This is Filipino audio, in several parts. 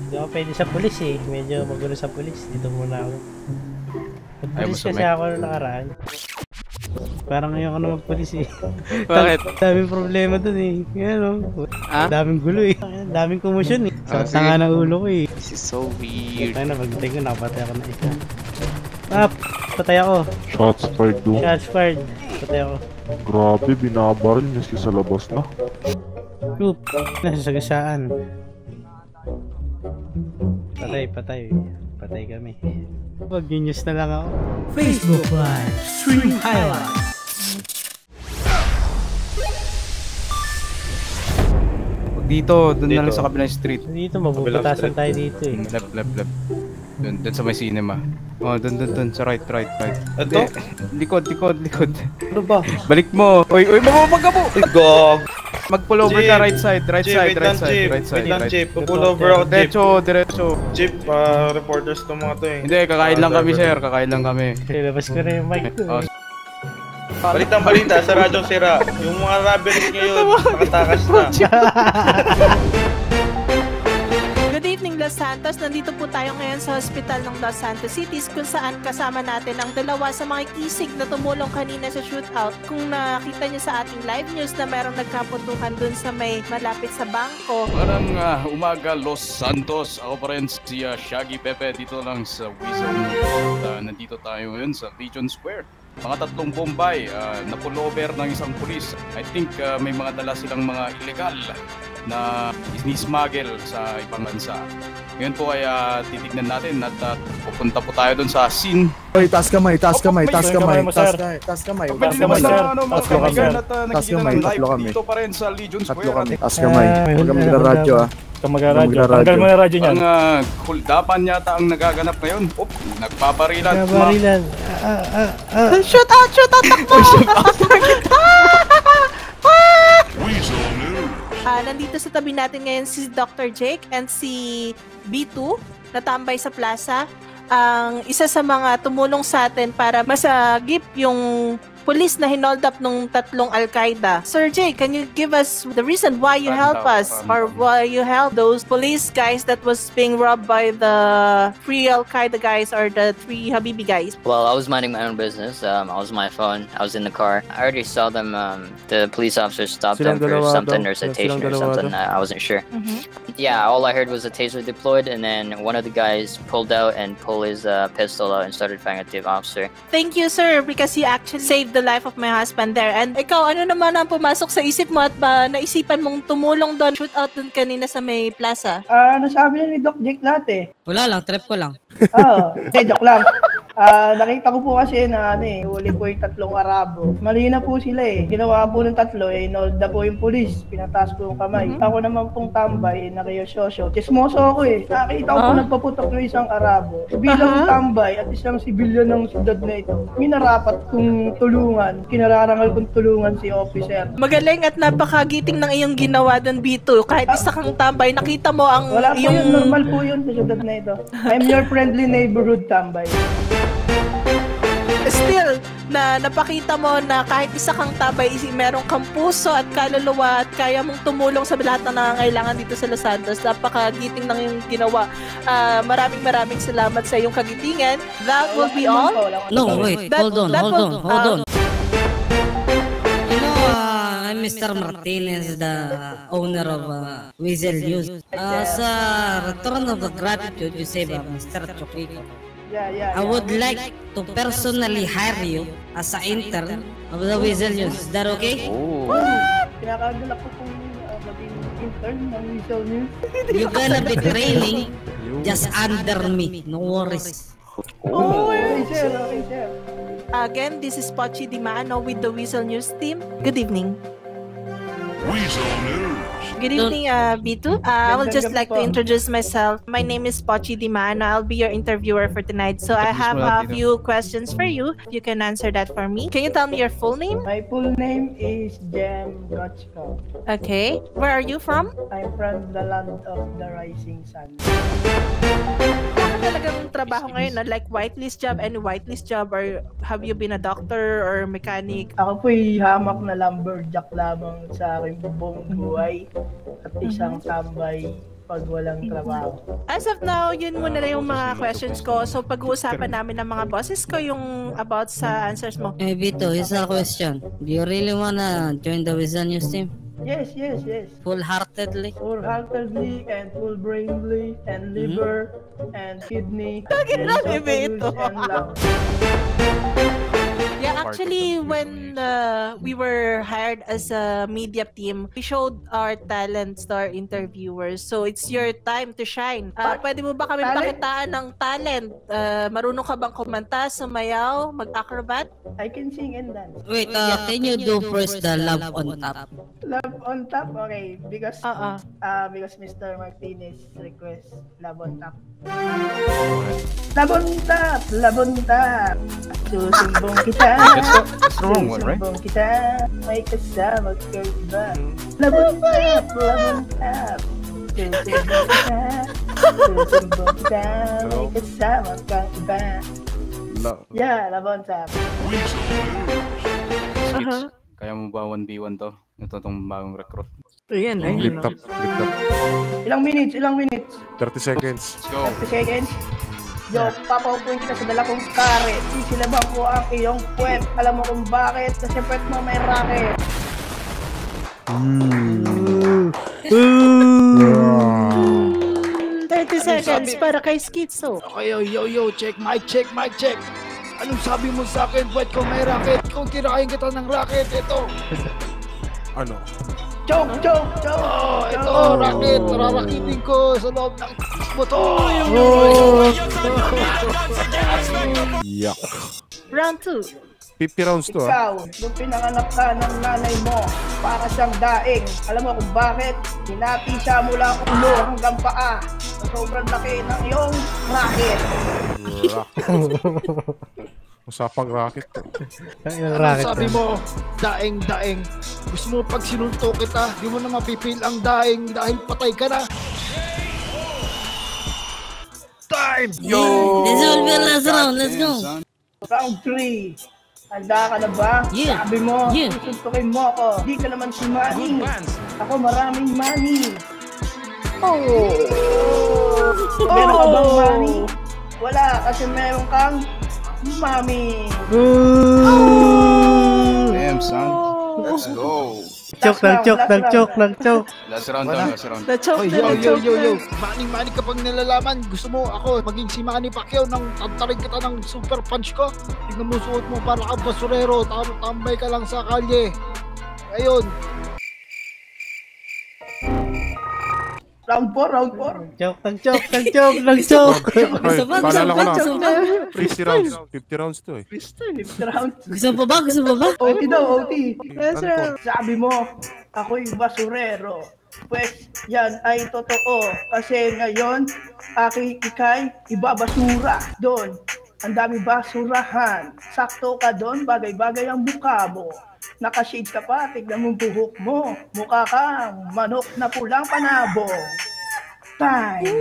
Hindi ako pwede sa pulis eh. Medyo magulo sa pulis. Dito muna ako. Nag-pulis kasi ako nung nakaraan. Parang ngayon ako na mag-pulis eh. Bakit? Daming problema dun eh. Yan o. Daming gulo eh. Daming komosyon eh. Tanga na ulo ko eh. This is so weird. Tayo na, pagdating ko, nakapatay ako na isa. Patay ako. Shots fired doon. Shots fired. Patay ako. Grabe, binabaril niya sa labas na. Loop. Nasasagasaan. Patay. Patay kami. Mag-genius na lang ako. Facebook Live Stream Highlights. Dito, doon na lang sa kabilang street. Dito, mabubutasan tayo dito eh. Left. Doon sa may cinema. Oh, doon sa right. Ito? Likod. Ano ba? Balik mo. Oy, mababag ka po. Gog. Mag-pull over ka right side. Wait lang, Jeep. Pull over ako, Jeep. Diretso. Jeep, reporters to mga to eh. Hindi, kakain lang kami, sir. Kakain lang kami. Labas ko na yung mic ko eh. Balitang balita sa Radyong Sira. Yung mga robberies ngayon, nakatakas na. Good evening, Los Santos. Nandito po tayo ngayon sa hospital ng Los Santos Cities kung saan kasama natin ang dalawa sa mga kisig na tumulong kanina sa shootout. Kung nakita nyo sa ating live news na merong nagkapuntukan dun sa may malapit sa bangko. Parang umaga, Los Santos. Ako pa rin si Shaggy Pepe dito lang sa Wizard. Nandito tayo ngayon sa Legion Square. Mga 3 bombay na pullover ng isang pulis. I think may mga dala silang mga illegal na isni-smuggle sa ibang bansa. Ngayon po ay titignan natin at pupunta po tayo doon sa scene. Oy, taas kamay. Taas kamay. Tatlo kami. Dito pa rin sa Legion Square. Taas kamay. Huwag kami radyo ah. Tanggal mo na radyo niyan. Ang huldapan yata ang nagaganap ngayon. Nagpaparilan. Shoot out, takbo! Nandito sa tabi natin ngayon si Dr. Jake and si B2 natambay sa plaza. Ang isa sa mga tumulong sa atin para masagip yung police na hinold up nung 3 Al-Qaeda. Sir Jake, can you give us the reason why you help us or why you help those police guys that was being robbed by the 3 Al-Qaeda guys or the 3 Habibi guys? Well, I was minding my own business. I was on my phone. I was in the car. I already saw them. The police officers stopped them for something or citation or something. I wasn't sure. Yeah, all I heard was a taser deployed, and then one of the guys pulled out and pulled his pistol out and started firing at the officer. Thank you, sir, because you actually saved the life of my husband there. And ikaw, ano naman ang pumasok sa isip mo at ba naisipan mong tumulong doon, shoot out doon kanina sa may plaza? Nasabi na ni Doc Jake lahat eh. Wala lang, trip ko lang. Joke lang. Nakita ko po kasi na huli po yung 3 Arabo. Mali na po sila eh. Ginawa po ng 3 nolda po yung pulis. Pinataas ko yung kamay. Ako naman pong tambay, nakiyososyo. Chismoso ako eh. Nakita ko po nagpaputok ng isang Arabo. Bilang tambay at isang sibilyon ng siyudad na ito, minarapat kong tulungan. Kinararangal kong tulungan si officer. Magaling at napakagiting ng iyong ginawa doon, B2. Kahit isa kang tambay, nakita mo ang wala po yun, normal po yun sa siyudad na ito. I'm your friendly neighborhood tambay. Still, na napakita mo na kahit isa kang tabay, meron kang puso at kaluluwa at kaya mong tumulong sa lahat ng nangangailangan dito sa Los Santos. Napakagiting ng iyong ginawa. Maraming salamat sa iyong kagitingan. That will be all. No, wait. Hold on. You know, I'm Mr. Martinez, the owner of Weasel News. Sa return of the gratitude, you say ba, Mr. Chokiko? Yeah. I would like to personally hire you as an intern of the Weasel News. Is that okay? Kinakagalak ko kung maging intern ng Weasel News. You're gonna be training just under me. No worries. Okay, sir. Again, this is Pochi Dimano with the Weasel News team. Good evening. Weasel News. Good evening, B2. I would just like to introduce myself. My name is Pochi Dimano. I'll be your interviewer for tonight. So I have a few questions for you. You can answer that for me. Can you tell me your full name? My full name is Jem Gotchko. Okay. Where are you from? I'm from the land of the rising sun. Ano talagang trabaho ngayon? No? Like whitelist job? Any whitelist job? Or have you been a doctor or mechanic? Ako po'y hamak na lumberjack lamang sa aking buong buhay. At isang tambay pag walang trabaho. As of now, yun muna lang yung mga questions ko. So, pag-uusapan namin ng mga bosses ko yung about sa answers mo. Eh, Vito, isa question. Do you really wanna join the Wizard News team? Yes. Full-heartedly? Full-heartedly and full-brainly and liver and kidney Bakit and lang, Beto? and lung. Yeah, actually, when we were hired as a media team, we showed our talents to our interviewers. So, it's your time to shine. Pwede mo ba kami pakitaan ng talent? Marunong ka bang kumanta, sumayaw, mag-acrobat? I can sing and dance. Wait, can you do first the Love on Top? Love on top? Okay, because Mr. Martinez requests love on top. Love on top! Love on top! Susumbong kita! That's the wrong one, right? Susumbong kita! May kasama ka ba? Love on top! Love on top! Susumbong kita! Susumbong kita! May kasama ka ba? Yeah, love on top. Skits. Kaya mo ba 1v1 to? Ito tong bagong recruit. Ayan, Flip top. Ilang minutes? 30 seconds. Let's go. 30 seconds. Yo, papaupuin kita sa dala kong kare. Sisilabang ko ang iyong puwet. Alam mo kung bakit? Kasi puwet mo may racket. 30 seconds para kay Schizo. Okay, yo, check, mic check. Anong sabi mo sa akin? Ba't ko may racket? Kung kinakain kita ng racket, ito. Ano? Choke! Ito, racket. Nararakitin ko sa loob ng motor. Yak. Round 2. 50 rounds to Ikaw, nung pinanganak ka ng nanay mo, para siyang daing. Alam mo kung bakit? Hinati siya mula ulo hanggang paa. Sa sobrang laki ng iyong racket. Usapang racket. Sabi mo, daing. Gusto mo pag sinuntok kita, di mo na mapipil ang daing dahil patay ka na. Time! Yo! This will be the last round, let's go! Round 3. Handa ka na ba? Yeah. Sabi mo, Yeah. susuntukin mo ako. Di ka naman si Manny. Ako maraming money. Meron ka bang money? Wala, kasi meron kang mami. Damn, son. Let's go. Choke. Last round. Na-choke Yo. Maning kapag nilalaman, gusto mo ako maging si Manny Pacquiao nang tantarin kita ng super punch ko. Tignan mo suot mo para ka basurero, tambay ka lang sa kalye. Ayun. Round 4. Choke. Paalala ko lang. 50 rounds. 50 rounds to eh. 5th round. Gusto mo ba? OT daw, OT. Yes, sir. Sabi mo, ako'y basurero. Pues, yan ay totoo. Kasi ngayon, ikay ibabasura doon. Ang dami basurahan. Sakto ka doon, bagay-bagay ang mukha mo. Nakashade ka pa, tignan mo buhok mo. Mukha kang manok na pulang panabong. Time!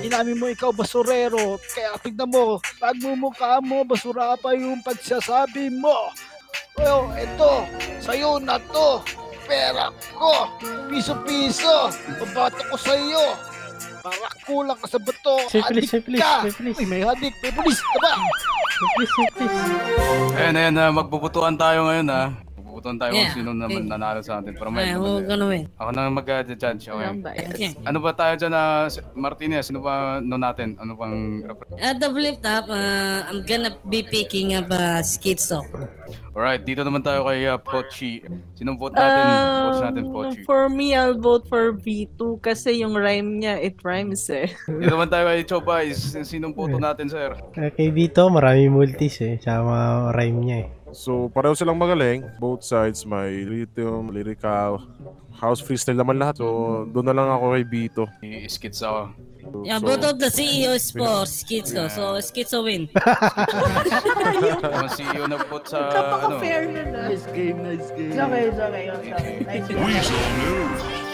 Inamin mo ikaw basurero, kaya tignan mo, pagmumukha mo, basura pa yung pagsasabi mo. Oh, eto, sa'yo na to, pera ko, piso-piso, babato ko sa'yo. Para kulang ka sa bato, adik ka. Uy, may adik, may pulis ka ba? Ayan, magbubutuan tayo ngayon ha. Magbubutuan tayo kung sino naman nanalo sa atin. Pero may ako na mag-judge. Okay. Ano ba tayo dyan Martinez? Ano ba natin? Ano bang... At the flip top, I'm gonna be picking up Schizo. Alright, dito naman tayo kay Pochi. Sino vote natin? Vote natin, Pochi. For me, I'll vote for V2 kasi yung rhyme niya, it rhymes eh. Dito naman tayo kay Chobay. Sinong voto natin, sir? Kay Vito, marami multis eh. Tsaka mga rhyme niya eh. So, pareho silang magaling. Both sides, may rhythm, lyrical, house freestyle naman lahat. So, doon na lang ako kay Vito. I-skits ako. Yeah, both of the CEOs for Schizo, so Schizo win. Ang CEO nag-vote sa Kapaka-fair na. Nice game. It's okay. Nice game. Weasel News.